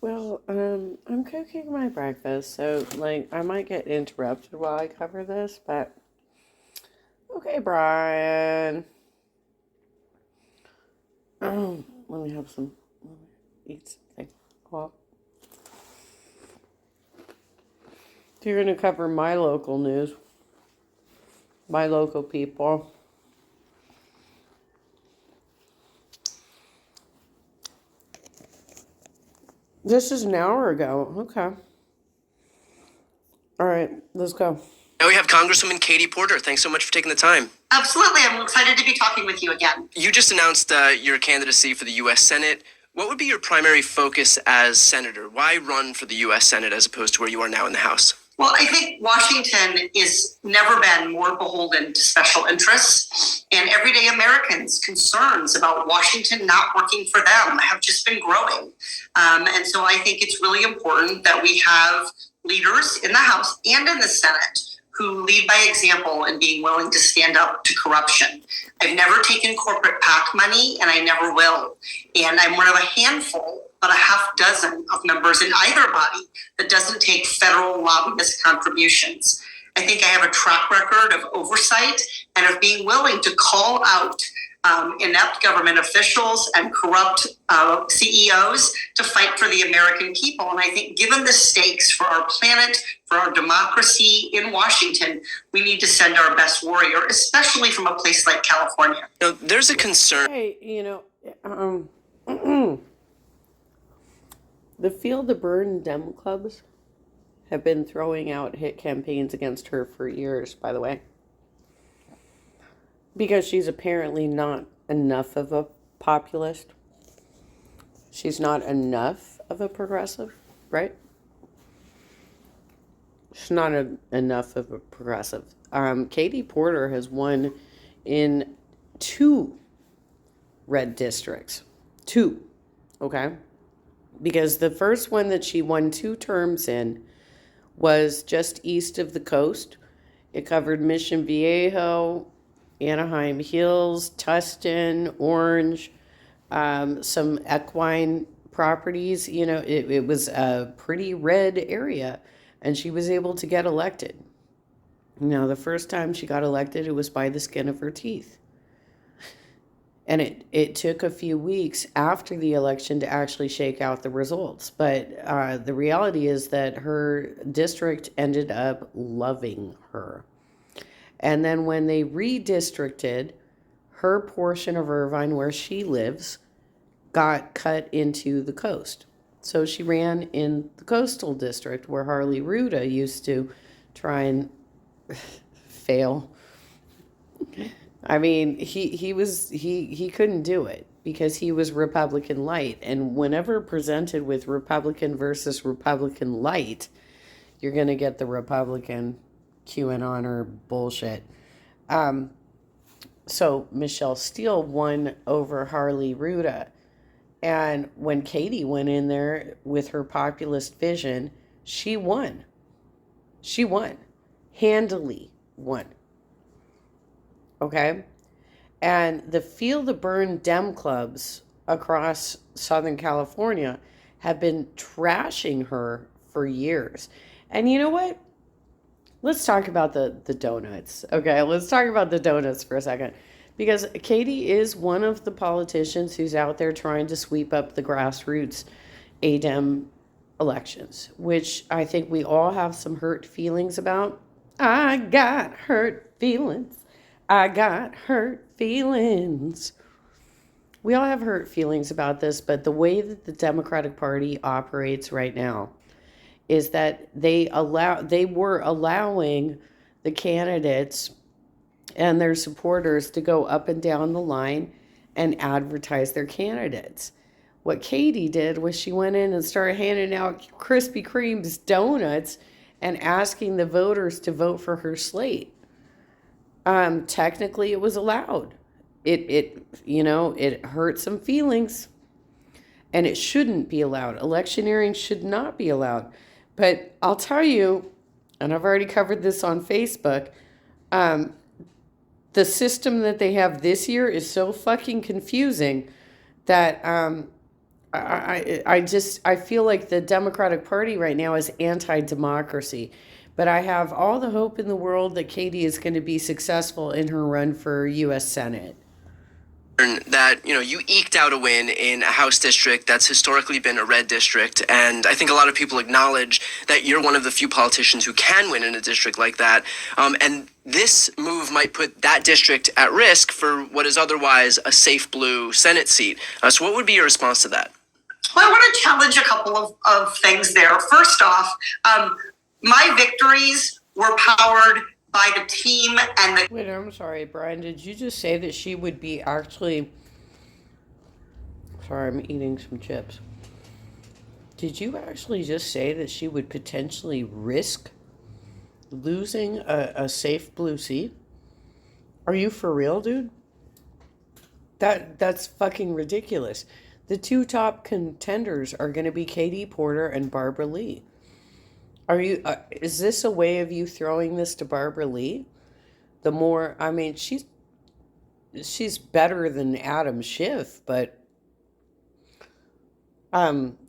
Well, I'm cooking my breakfast, so I might get interrupted while I cover this, but okay, Brian. Let me have some, let me eat something. Well, so you're gonna cover my local news, my local people. This is an hour ago. Okay. All right, let's go. Now we have Congresswoman Katie Porter. Thanks so much for taking the time. Absolutely. I'm excited to be talking with you again. You just announced your candidacy for the U.S. Senate. What would be your primary focus as senator? Why run for the U.S. Senate as opposed to where you are now in the House? Well, I think Washington is never been more beholden to special interests, and everyday Americans' concerns about Washington not working for them have just been growing. And so I think it's really important that we have leaders in the House and in the Senate who lead by example and being willing to stand up to corruption. I've never taken corporate PAC money, and I never will. And I'm one of a handful, but a half dozen of members in either body that doesn't take federal lobbyist contributions. I think I have a track record of oversight and of being willing to call out inept government officials and corrupt CEOs to fight for the American people. And I think given the stakes for our planet, for our democracy in Washington, we need to send our best warrior, especially from a place like California. Now, there's a concern. Hey, the Field to Burn Dem clubs have been throwing out hit campaigns against her for years, by the way. Because she's apparently not enough of a populist. She's not enough of a progressive, right? She's not enough of a progressive. Katie Porter has won in 2 red districts. 2, okay? Because the first one that she won 2 terms in was just east of the coast. It covered Mission Viejo, Anaheim Hills, Tustin, Orange, some equine properties. It was a pretty red area, and she was able to get elected. Now, the first time she got elected, it was by the skin of her teeth. And it took a few weeks after the election to actually shake out the results. But the reality is that her district ended up loving her. And then when they redistricted, her portion of Irvine, where she lives, got cut into the coast. So she ran in the coastal district where Harley Ruda used to try and fail. I mean, he couldn't do it because he was Republican light. And whenever presented with Republican versus Republican light, you're going to get the Republican QAnon or bullshit. So Michelle Steele won over Harley Ruda. And when Katie went in there with her populist vision, she won. She won. Handily won. Okay? And the Field to Burn Dem clubs across Southern California have been trashing her for years. And you know what? Let's talk about the donuts. Okay, let's talk about the donuts for a second. Because Katie is one of the politicians who's out there trying to sweep up the grassroots ADEM elections, which I think we all have some hurt feelings about. I got hurt feelings. I got hurt feelings. We all have hurt feelings about this, but the way that the Democratic Party operates right now is that they were allowing the candidates and their supporters to go up and down the line and advertise their candidates. What Katie did was she went in and started handing out Krispy Kreme's donuts and asking the voters to vote for her slate. Technically it was allowed. It hurt some feelings, and it shouldn't be allowed. Electioneering should not be allowed. But I'll tell you, and I've already covered this on Facebook, the system that they have this year is so fucking confusing that I feel like the Democratic Party right now is anti-democracy, but I have all the hope in the world that Katie is going to be successful in her run for U.S. Senate. That you eked out a win in a House district that's historically been a red district, and I think a lot of people acknowledge that you're one of the few politicians who can win in a district like that. And this move might put that district at risk for what is otherwise a safe blue Senate seat. So what would be your response to that? Well, I want to challenge a couple of things there. First off, my victories were powered by the team and the... Wait, I'm sorry, Brian. Did you just say that she would be actually... Sorry, I'm eating some chips. Did you actually just say that she would potentially risk losing a safe blue seat? Are you for real, dude? That's fucking ridiculous. The two top contenders are going to be Katie Porter and Barbara Lee. Are you? Is this a way of you throwing this to Barbara Lee? The more, I mean, she's better than Adam Schiff, but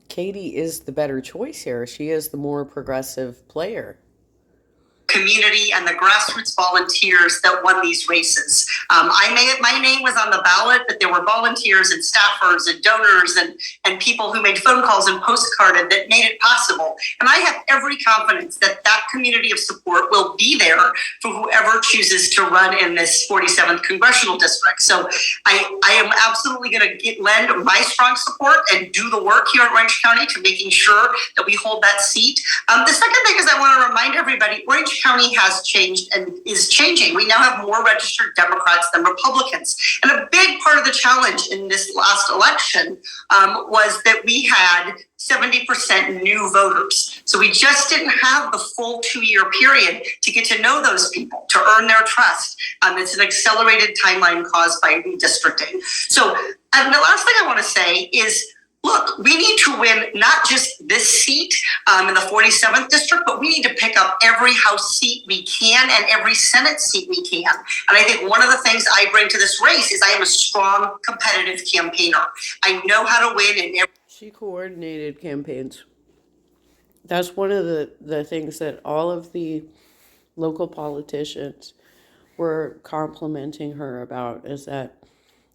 Katie is the better choice here. She is the more progressive player. Community and the grassroots volunteers that won these races. My name was on the ballot, but there were volunteers and staffers and donors and people who made phone calls and postcarded that made it possible. And I have every confidence that that community of support will be there for whoever chooses to run in this 47th congressional district. So I am absolutely going to lend my strong support and do the work here in Orange County to making sure that we hold that seat. The second thing is I want to remind everybody, Orange County has changed and is changing. We now have more registered Democrats than Republicans. And a big part of the challenge in this last election was that we had 70% new voters. So we just didn't have the full 2-year period to get to know those people, to earn their trust. It's an accelerated timeline caused by redistricting. So and the last thing I want to say is, look, we need to win not just this seat in the 47th district, but we need to pick up every House seat we can and every Senate seat we can. And I think one of the things I bring to this race is I am a strong, competitive campaigner. I know how to win in every... She coordinated campaigns. That's one of the things that all of the local politicians were complimenting her about, is that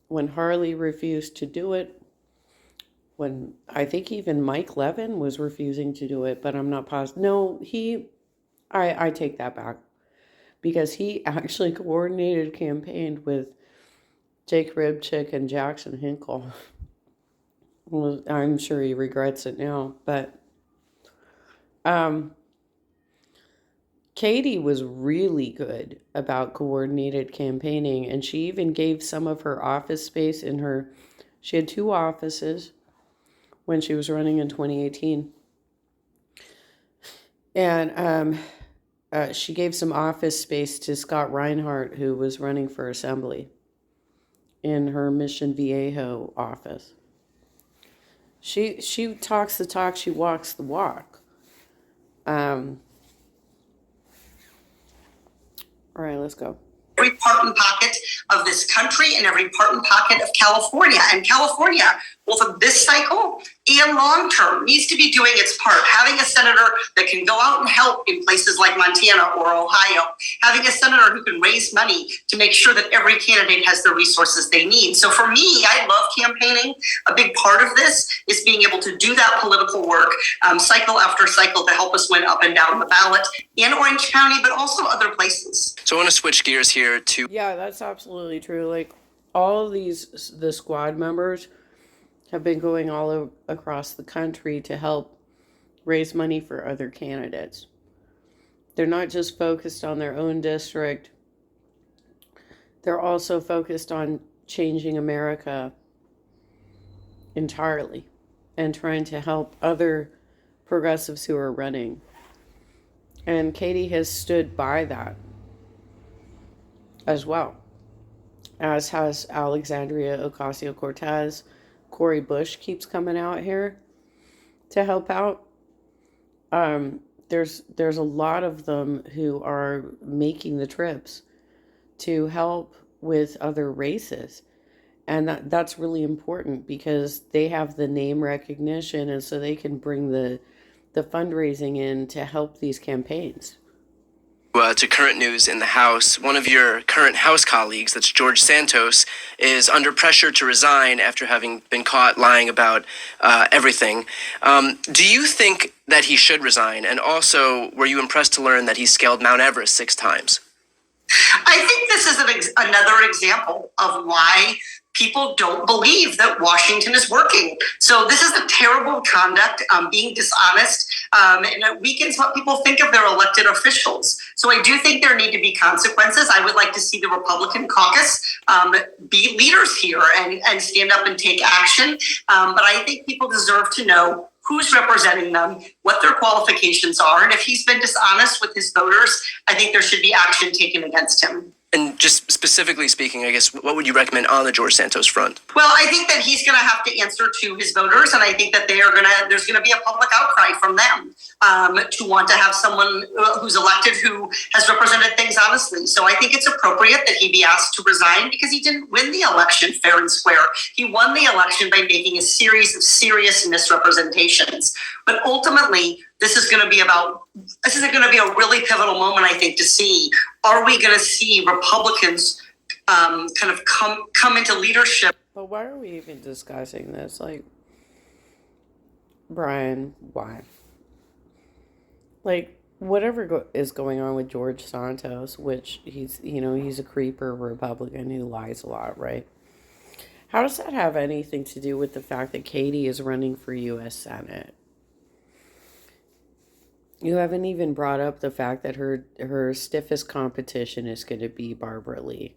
when Harley refused to do it, when I think even Mike Levin was refusing to do it, but I'm not positive. No, I take that back, because he actually coordinated campaigned with Jake Ribchick and Jackson Hinkle. Well, I'm sure he regrets it now, but Katie was really good about coordinated campaigning, and she even gave some of her office space in her... She had 2 offices when she was running in 2018. And she gave some office space to Scott Reinhardt, who was running for assembly, in her Mission Viejo office. She talks the talk, she walks the walk. All right, let's go. Every part and pocket of this country and every part and pocket of California. And California, both of this cycle and long term, needs to be doing its part. Having a senator that can go out and help in places like Montana or Ohio. Having a senator who can raise money to make sure that every candidate has the resources they need. So for me, I love campaigning. A big part of this is being able to do that political work, cycle after cycle, to help us win up and down the ballot in Orange County, but also other places. So I want to switch gears here to... Yeah, that's absolutely true. Like, all of the squad members have been going all across the country to help raise money for other candidates. They're not just focused on their own district. They're also focused on changing America entirely and trying to help other progressives who are running. And Katie has stood by that as well, as has Alexandria Ocasio-Cortez. Cori Bush keeps coming out here to help out. There's a lot of them who are making the trips to help with other races. And that's really important because they have the name recognition, and so they can bring the fundraising in to help these campaigns. To current news in the House, one of your current House colleagues, that's George Santos, is under pressure to resign after having been caught lying about everything. Do you think that he should resign? And also, were you impressed to learn that he scaled Mount Everest 6 times? I think this is another example of why people don't believe that Washington is working. So this is a terrible conduct, being dishonest, and it weakens what people think of their elected officials. So I do think there need to be consequences. I would like to see the Republican caucus be leaders here and stand up and take action. But I think people deserve to know who's representing them, what their qualifications are, and if he's been dishonest with his voters, I think there should be action taken against him. And just specifically speaking, I guess, what would you recommend on the George Santos front? Well, I think that he's going to have to answer to his voters, and I think that there's going to be a public outcry from them to want to have someone who's elected who has represented things honestly. So I think it's appropriate that he be asked to resign because he didn't win the election fair and square. He won the election by making a series of serious misrepresentations. But ultimately, this is going to be a really pivotal moment, I think, to see, are we going to see Republicans kind of come into leadership? But why are we even discussing this? Like, Brian, why? Like, whatever is going on with George Santos, which he's a creeper Republican who lies a lot, right? How does that have anything to do with the fact that Katie is running for U.S. Senate? You haven't even brought up the fact that her stiffest competition is going to be Barbara Lee.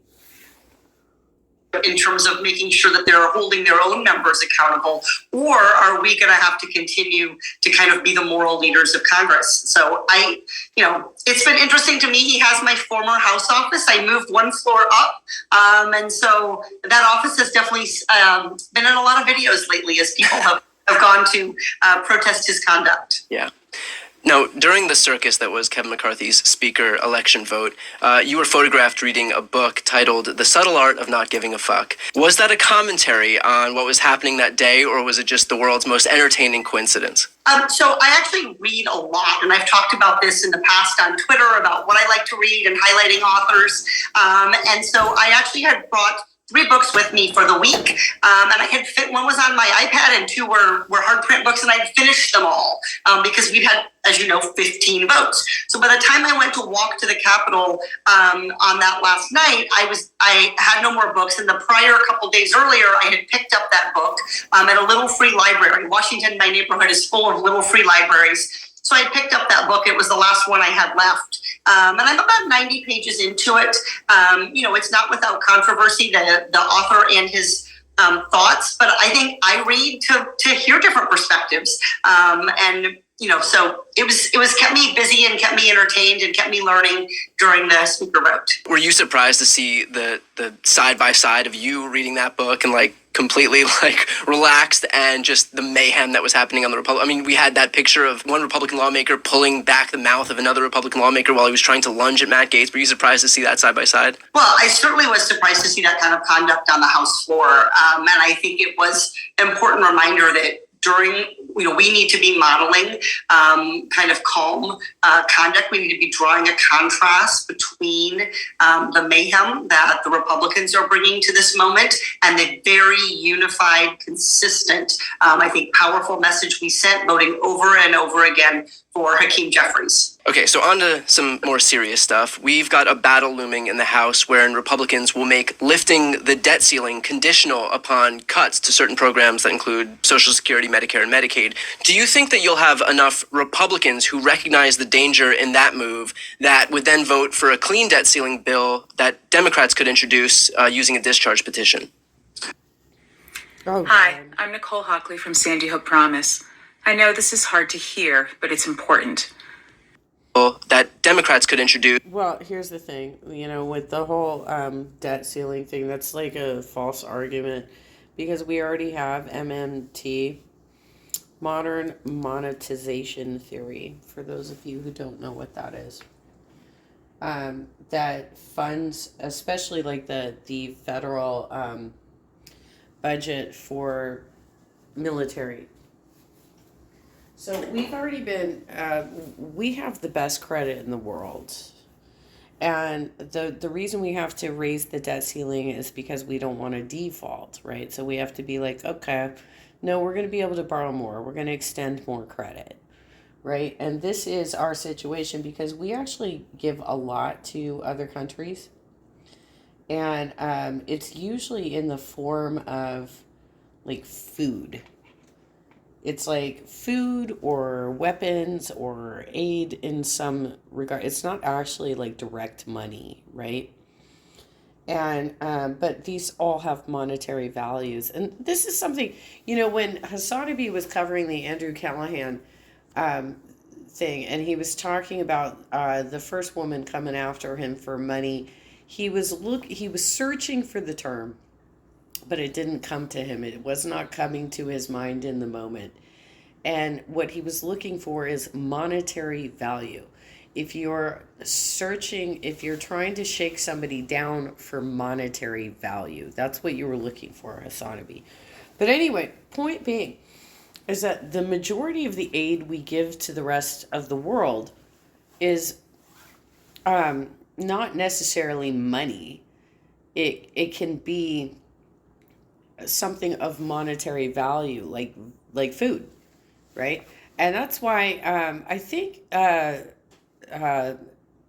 In terms of making sure that they're holding their own members accountable, or are we going to have to continue to kind of be the moral leaders of Congress? So it's been interesting to me. He has my former House office. I moved one floor up. And so that office has definitely been in a lot of videos lately as people have gone to protest his conduct. Yeah. Now, during the circus that was Kevin McCarthy's speaker election vote, you were photographed reading a book titled The Subtle Art of Not Giving a Fuck. Was that a commentary on what was happening that day, or was it just the world's most entertaining coincidence? So I actually read a lot, and I've talked about this in the past on Twitter about what I like to read and highlighting authors. And so I actually had brought 3 books with me for the week, and I had one was on my iPad and 2 were hard print books, and I had finished them all because we had, as you know, 15 votes. So by the time I went to walk to the Capitol on that last night, I had no more books. And the prior couple days earlier, I had picked up that book at a little free library. Washington, my neighborhood, is full of little free libraries. So I picked up that book. It was the last one I had left. And I'm about 90 pages into it. It's not without controversy, the author and his thoughts, but I think I read to hear different perspectives. So it was kept me busy and kept me entertained and kept me learning during the speaker vote. Were you surprised to see the side by side of you reading that book and completely relaxed and just the mayhem that was happening on the Republican? I mean, we had that picture of one Republican lawmaker pulling back the mouth of another Republican lawmaker while he was trying to lunge at Matt Gaetz. Were you surprised to see that side by side? Well, I certainly was surprised to see that kind of conduct on the House floor. And I think it was an important reminder that we need to be modeling kind of calm conduct. We need to be drawing a contrast between the mayhem that the Republicans are bringing to this moment and the very unified, consistent, I think, powerful message we sent voting over and over again for Hakeem Jeffries. Okay, so on to some more serious stuff. We've got a battle looming in the House wherein Republicans will make lifting the debt ceiling conditional upon cuts to certain programs that include Social Security, Medicare, and Medicaid. Do you think that you'll have enough Republicans who recognize the danger in that move that would then vote for a clean debt ceiling bill that Democrats could introduce using a discharge petition? Oh, Hi, I'm Nicole Hockley from Sandy Hook Promise. I know this is hard to hear, but it's important. That Democrats could introduce. Well, here's the thing, with the whole debt ceiling thing, that's like a false argument because we already have MMT, modern monetization theory, for those of you who don't know what that is. That funds, especially like the federal budget for military. So we've already been, we have the best credit in the world. And the reason we have to raise the debt ceiling is because we don't want to default, right? So we have to be like, okay, no, we're going to be able to borrow more. We're going to extend more credit, right? And this is our situation because we actually give a lot to other countries. And it's usually in the form of like food. It's like food or weapons or aid in some regard. It's not actually like direct money, right? And but these all have monetary values. And this is something, when Hassanabi was covering the Andrew Callahan um, thing, and he was talking about the first woman coming after him for money, he was searching for the term, but it didn't come to him. It was not coming to his mind in the moment. And what he was looking for is monetary value. If you're trying to shake somebody down for monetary value, that's what you were looking for, Hassanabi. But anyway, point being is that the majority of the aid we give to the rest of the world is not necessarily money. It can be something of monetary value, like food, right? And that's why I think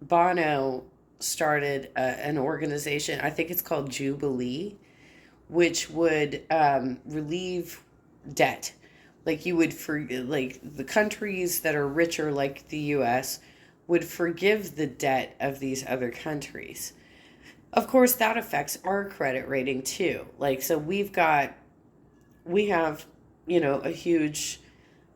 Bono started an organization. I think it's called Jubilee, which would relieve debt. Like like the countries that are richer, like the U.S., would forgive the debt of these other countries. Of course, that affects our credit rating too. Like, so we have, a huge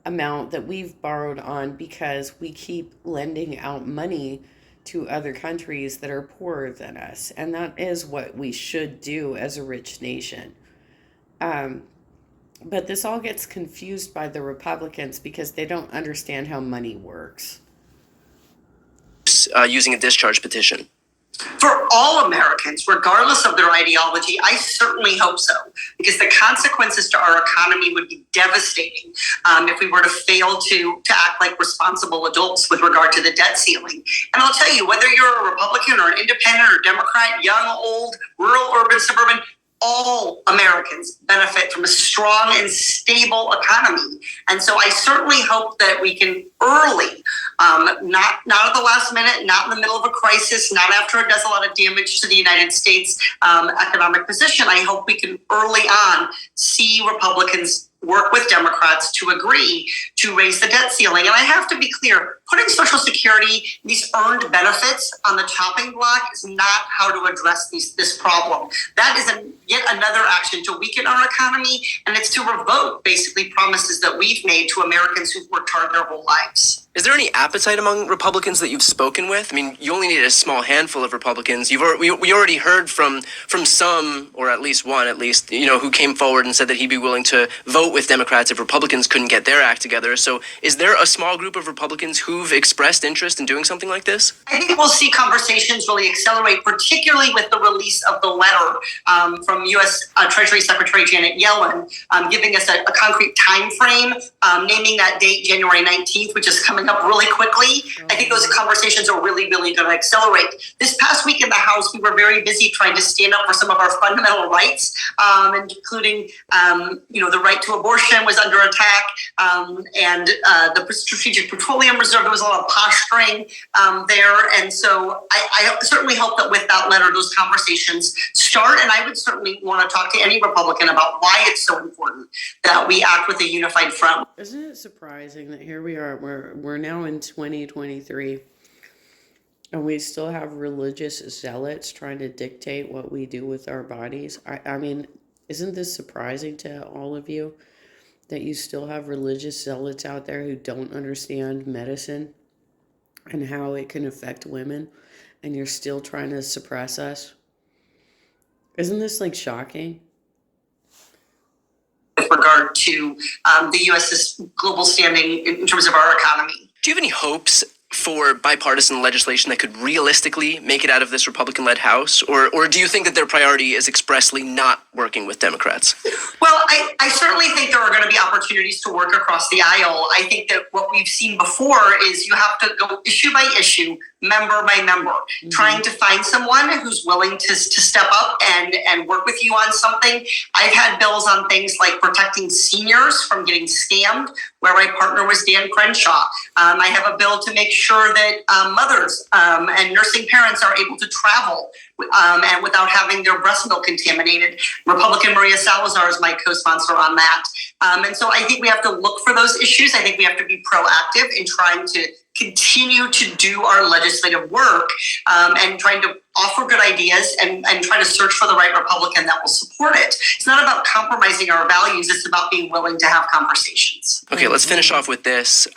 amount that we've borrowed on because we keep lending out money to other countries that are poorer than us. And that is what we should do as a rich nation. But this all gets confused by the Republicans because they don't understand how money works. Using a discharge petition? For all Americans, regardless of their ideology, I certainly hope so, because the consequences to our economy would be devastating if we were to fail to act like responsible adults with regard to the debt ceiling. And I'll tell you, whether you're a Republican or an independent or Democrat, young, old, rural, urban, suburban, all Americans benefit from a strong and stable economy. And so I certainly hope that we can early, not at the last minute, not in the middle of a crisis, not after it does a lot of damage to the United States economic position. I hope we can early on see Republicans work with Democrats to agree to raise the debt ceiling. And I have to be clear, putting Social Security, these earned benefits on the chopping block is not how to address this problem. That is yet another action to weaken our economy, and it's to revoke basically promises that we've made to Americans who've worked hard their whole lives. Is there any appetite among Republicans that you've spoken with? I mean, you only need a small handful of Republicans. We already heard from some, or at least one, who came forward and said that he'd be willing to vote with Democrats if Republicans couldn't get their act together. So is there a small group of Republicans who've expressed interest in doing something like this? I think we'll see conversations really accelerate, particularly with the release of the letter from U.S. Treasury Secretary Janet Yellen, giving us a concrete time frame, naming that date January 19th, which is coming up really quickly. I think those conversations are really, really going to accelerate. This past week in the House, we were very busy trying to stand up for some of our fundamental rights, including, the right to abortion was under attack, and the Strategic Petroleum Reserve. There was a lot of posturing there. And so I certainly hope that with that letter, those conversations start. And I would certainly want to talk to any Republican about why it's so important that we act with a unified front. Isn't it surprising that here we are, we're now in 2023, and we still have religious zealots trying to dictate what we do with our bodies? I mean, isn't this surprising to all of you that you still have religious zealots out there who don't understand medicine and how it can affect women, and you're still trying to suppress us? Isn't this shocking? With regard to the U.S.'s global standing in terms of our economy. Do you have any hopes for bipartisan legislation that could realistically make it out of this Republican-led House? Or do you think that their priority is expressly not working with Democrats? Well, I certainly think there are going to be opportunities to work across the aisle. I think that what we've seen before is you have to go issue by issue, member by member, trying to find someone who's willing to step up and work with you on something. I've had bills on things like protecting seniors from getting scammed, where my partner was Dan Crenshaw. I have a bill to make sure that mothers and nursing parents are able to travel and without having their breast milk contaminated. Republican Maria Salazar is my co-sponsor on that. And so I think we have to look for those issues. I think we have to be proactive in trying to continue to do our legislative work and trying to offer good ideas and try to search for the right Republican that will support it. It's not about compromising our values. It's about being willing to have conversations. Okay, let's finish off with this.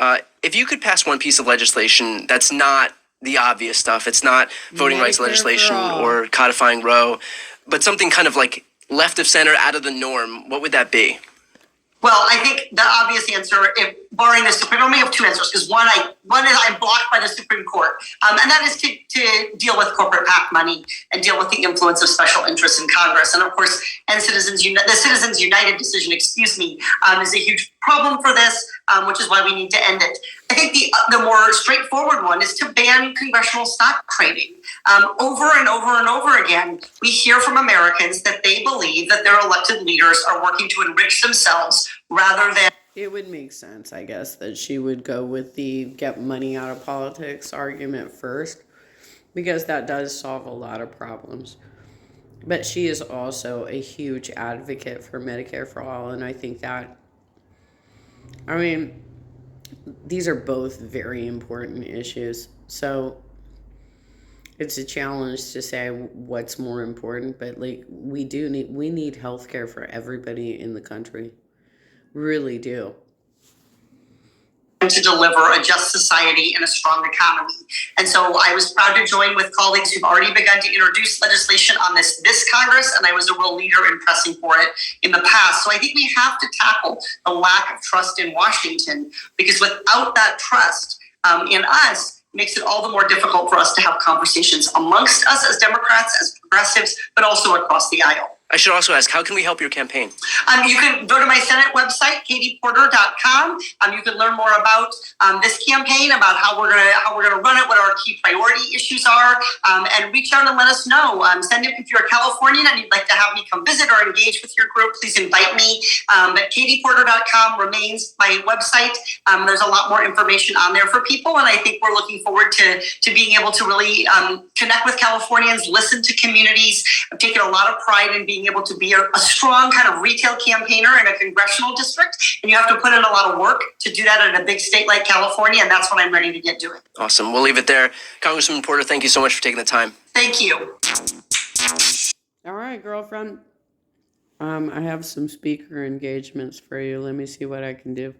If you could pass one piece of legislation that's not the obvious stuff, it's not voting rights legislation or codifying Roe, but something kind of like left of center, out of the norm, what would that be? Well, I think the obvious answer, if barring the Supreme, I only have two answers because one is I'm blocked by the Supreme Court, and that is to deal with corporate PAC money and deal with the influence of special interests in Congress, and of course, the Citizens United decision, is a huge problem for this, which is why we need to end it. I think the more straightforward one is to ban congressional stock trading. Over and over and over again, we hear from Americans that they believe that their elected leaders are working to enrich themselves rather than. It would make sense, I guess, that she would go with the get money out of politics argument first, because that does solve a lot of problems. But she is also a huge advocate for Medicare for all, and I think that, these are both very important issues. So it's a challenge to say what's more important, but we need healthcare for everybody in the country. Really do. To deliver a just society and a strong economy. And so I was proud to join with colleagues who've already begun to introduce legislation on this Congress, and I was a real leader in pressing for it in the past. So I think we have to tackle the lack of trust in Washington, because without that trust in us, makes it all the more difficult for us to have conversations amongst us as Democrats, as progressives, but also across the aisle. I should also ask, how can we help your campaign? You can go to my Senate website, katieporter.com. You can learn more about this campaign, about how we're gonna run it, what our key priority issues are, and reach out and let us know. If you're a Californian and you'd like to have me come visit or engage with your group, please invite me. But katieporter.com remains my website. There's a lot more information on there for people, and I think we're looking forward to being able to really connect with Californians, listen to communities. I've taken a lot of pride in being able to be a strong kind of retail campaigner in a congressional district, and you have to put in a lot of work to do that in a big state like California, and that's what I'm ready to get doing. Awesome. We'll leave it there. Congresswoman Porter, thank you so much for taking the time. Thank you. All right, girlfriend. I have some speaker engagements for you. Let me see what I can do.